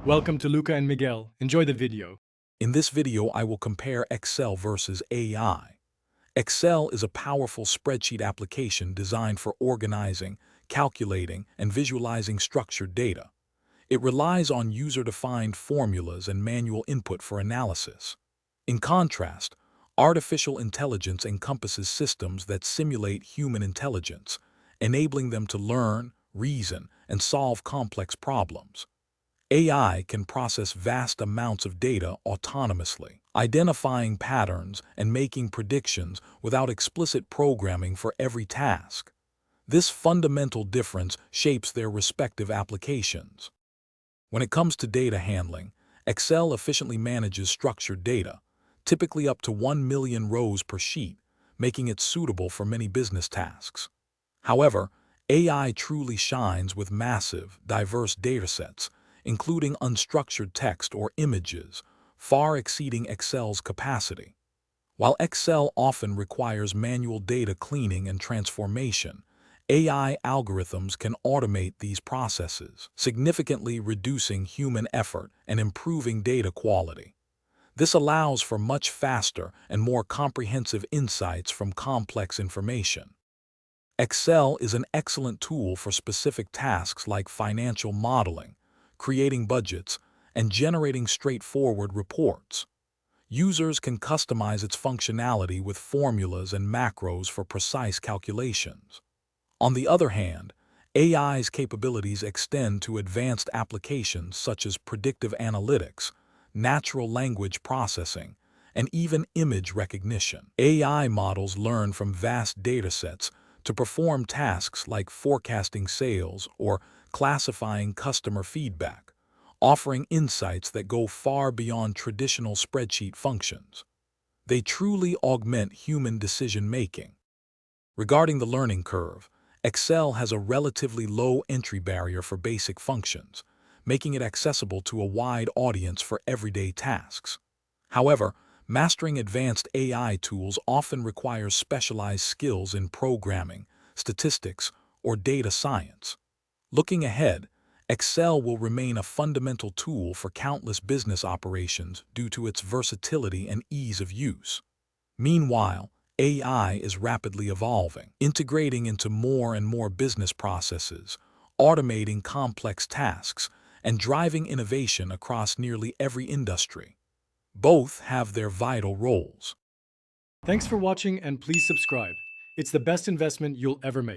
Welcome to Luca and Miguel. Enjoy the video. In this video, I will compare Excel versus AI. Excel is a powerful spreadsheet application designed for organizing, calculating, and visualizing structured data. It relies on user-defined formulas and manual input for analysis. In contrast, artificial intelligence encompasses systems that simulate human intelligence, enabling them to learn, reason, and solve complex problems. AI can process vast amounts of data autonomously, identifying patterns and making predictions without explicit programming for every task. This fundamental difference shapes their respective applications. When it comes to data handling, Excel efficiently manages structured data, typically up to 1 million rows per sheet, making it suitable for many business tasks. However, AI truly shines with massive, diverse datasets, including unstructured text or images, far exceeding Excel's capacity. While Excel often requires manual data cleaning and transformation, AI algorithms can automate these processes, significantly reducing human effort and improving data quality. This allows for much faster and more comprehensive insights from complex information. Excel is an excellent tool for specific tasks like financial modeling, creating budgets, and generating straightforward reports. Users can customize its functionality with formulas and macros for precise calculations. On the other hand, AI's capabilities extend to advanced applications such as predictive analytics, natural language processing, and even image recognition. AI models learn from vast datasets to perform tasks like forecasting sales or classifying customer feedback, offering insights that go far beyond traditional spreadsheet functions. They truly augment human decision-making. Regarding the learning curve, Excel has a relatively low entry barrier for basic functions, making it accessible to a wide audience for everyday tasks. However, mastering advanced AI tools often requires specialized skills in programming, statistics, or data science. Looking ahead, Excel will remain a fundamental tool for countless business operations due to its versatility and ease of use. Meanwhile, AI is rapidly evolving, integrating into more and more business processes, automating complex tasks, and driving innovation across nearly every industry. Both have their vital roles. Thanks for watching and please subscribe. It's the best investment you'll ever make.